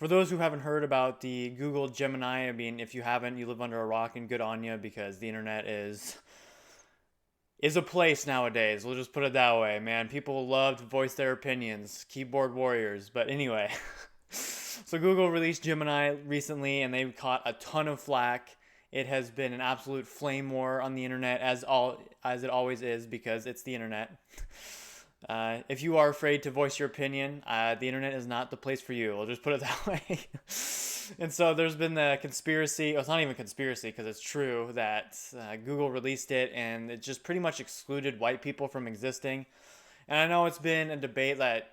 For those who haven't heard about the Google Gemini, I mean, if you haven't, you live under a rock and good on you because the internet is a place nowadays. We'll just put it that way, man. People love to voice their opinions, keyboard warriors. But anyway, so Google released Gemini recently, and they've caught a ton of flack. It has been an absolute flame war on the internet, as it always is, because it's the internet. If you are afraid to voice your opinion, the internet is not the place for you. I'll just put it that way. And so there's been the conspiracy. Well, it's not even a conspiracy because it's true that Google released it and it just pretty much excluded white people from existing. And I know it's been a debate that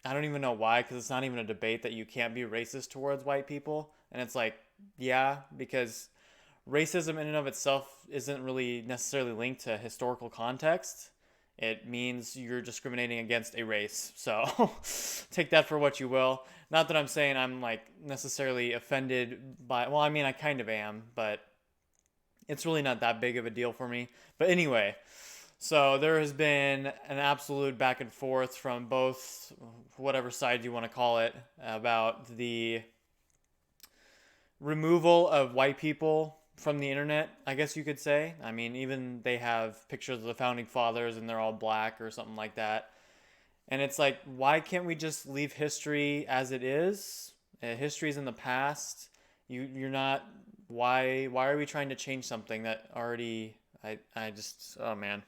I don't even know why, because it's not even a debate that you can't be racist towards white people. And it's like, yeah, because racism in and of itself isn't really necessarily linked to historical context. It means you're discriminating against a race. So take that for what you will. Not that I'm saying I'm like necessarily offended by, well, I mean, I kind of am, but it's really not that big of a deal for me. But anyway, so there has been an absolute back and forth from both, whatever side you want to call it, about the removal of white people from the internet, I guess you could say. I mean, even they have pictures of the founding fathers and they're all black or something like that. And it's like, why can't we just leave history as it is? History's in the past. You're not. Why are we trying to change something that already? I just, oh man.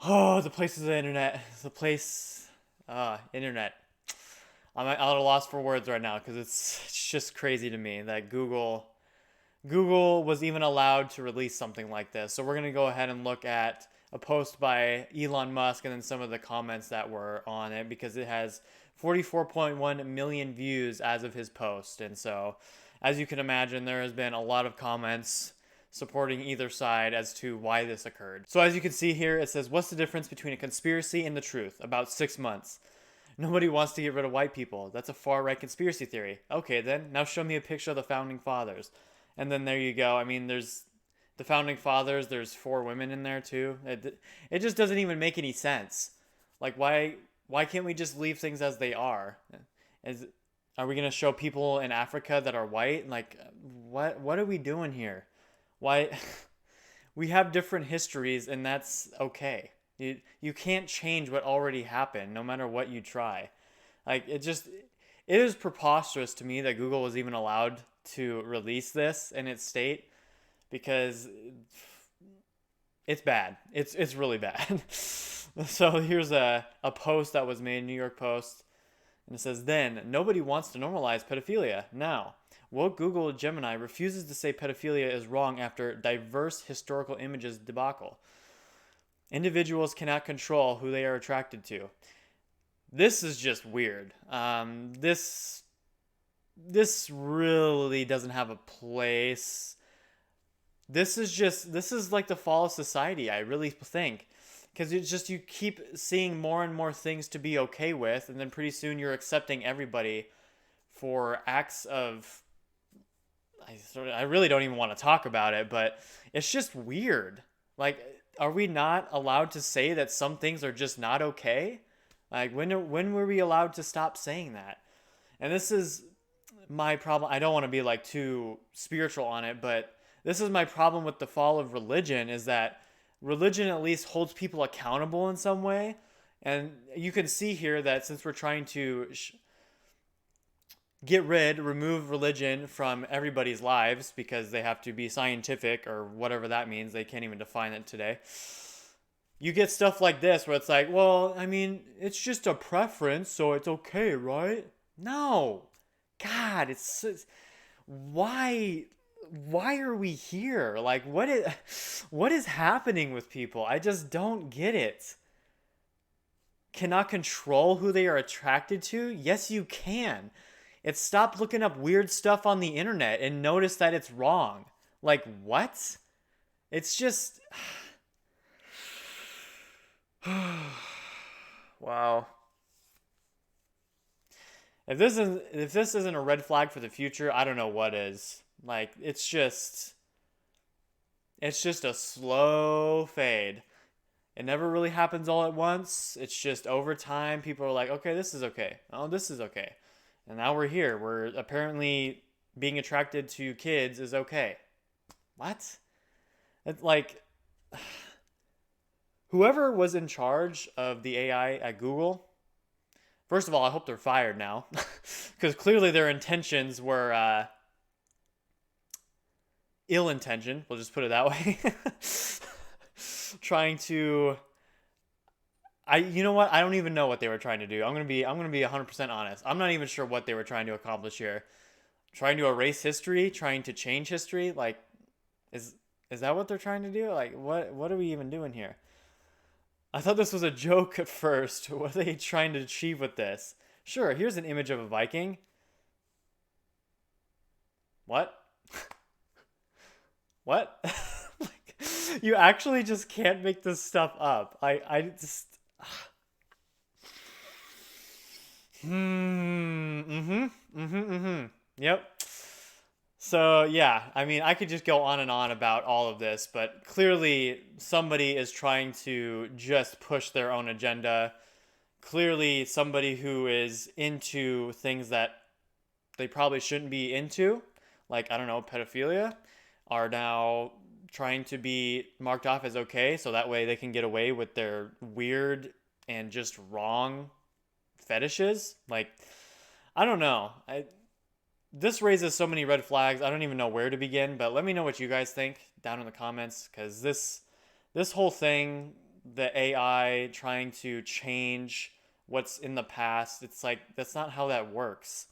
Oh, the place is the internet. The place, internet. I'm at a loss for words right now because it's just crazy to me that Google was even allowed to release something like this. So we're going to go ahead and look at a post by Elon Musk and then some of the comments that were on it, because it has 44.1 million views as of his post. And so, as you can imagine, there has been a lot of comments supporting either side as to why this occurred. So as you can see here, it says, what's the difference between a conspiracy and the truth? About 6 months. Nobody wants to get rid of white people. That's a far-right conspiracy theory. Okay, then, now show me a picture of the founding fathers. And then there you go. I mean, there's the founding fathers. There's 4 women in there too. It just doesn't even make any sense. Like, why can't we just leave things as they are? Are we gonna show people in Africa that are white? Like, what are we doing here? Why? We have different histories, and that's okay. You can't change what already happened, no matter what you try. Like, it is preposterous to me that Google was even allowed to release this in its state, because it's bad. It's really bad. So here's a post that was made, New York Post, and it says, then, nobody wants to normalize pedophilia. Now, woke Google Gemini refuses to say pedophilia is wrong after diverse historical images debacle. Individuals cannot control who they are attracted to. This is just weird. This really doesn't have a place. This is like the fall of society, I really think. Because it's just, you keep seeing more and more things to be okay with, and then pretty soon you're accepting everybody for acts of, I really don't even want to talk about it, but it's just weird. Like, are we not allowed to say that some things are just not okay? Like, when were we allowed to stop saying that? And this is my problem. I don't want to be like too spiritual on it, but this is my problem with the fall of religion, is that religion at least holds people accountable in some way. And you can see here that since we're trying to remove religion from everybody's lives because they have to be scientific or whatever that means, they can't even define it today. You get stuff like this where it's like, well, I mean, it's just a preference, so it's okay, right? No. God, why are we here? Like, what is happening with people? I just don't get it. Cannot control who they are attracted to? Yes, you can. It's stop looking up weird stuff on the internet and notice that it's wrong. Like, what? It's just wow. If this isn't a red flag for the future, I don't know what is. Like, it's just a slow fade. It never really happens all at once. It's just over time, people are like, okay, this is okay. Oh, this is okay. And now we're here. We're apparently being attracted to kids is okay. What? It's like whoever was in charge of the AI at Google, first of all, I hope they're fired now. Because clearly their intentions were ill intentioned. We'll just put it that way. Trying to you know what? I don't even know what they were trying to do. I'm gonna be 100% honest. I'm not even sure what they were trying to accomplish here. Trying to erase history, trying to change history. Like, is that what they're trying to do? Like, what are we even doing here? I thought this was a joke at first. What are they trying to achieve with this? Sure, here's an image of a Viking. What? What? Like, you actually just can't make this stuff up. I just. Yep. So, yeah, I mean, I could just go on and on about all of this, but clearly somebody is trying to just push their own agenda. Clearly, somebody who is into things that they probably shouldn't be into, like, I don't know, pedophilia, are now trying to be marked off as okay, so that way they can get away with their weird and just wrong fetishes. Like, I don't know. This raises so many red flags. I don't even know where to begin, but let me know what you guys think down in the comments, because this whole thing, the AI trying to change what's in the past, it's like that's not how that works.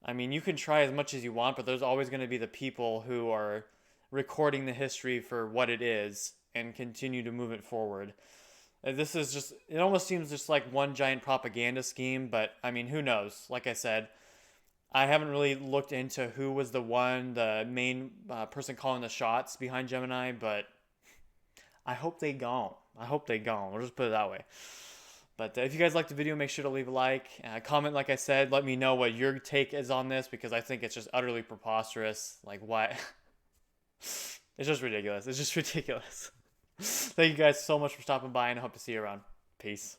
I mean, you can try as much as you want, but there's always going to be the people who are recording the history for what it is and continue to move it forward. This is just, it almost seems just like one giant propaganda scheme, but I mean, who knows? Like I said, I haven't really looked into who was the main person calling the shots behind Gemini, but I hope they gone. I hope they gone. We'll just put it that way. But if you guys liked the video, make sure to leave a like. Comment, like I said. Let me know what your take is on this, because I think it's just utterly preposterous. Like, what? It's just ridiculous. It's just ridiculous. Thank you guys so much for stopping by, and I hope to see you around. Peace.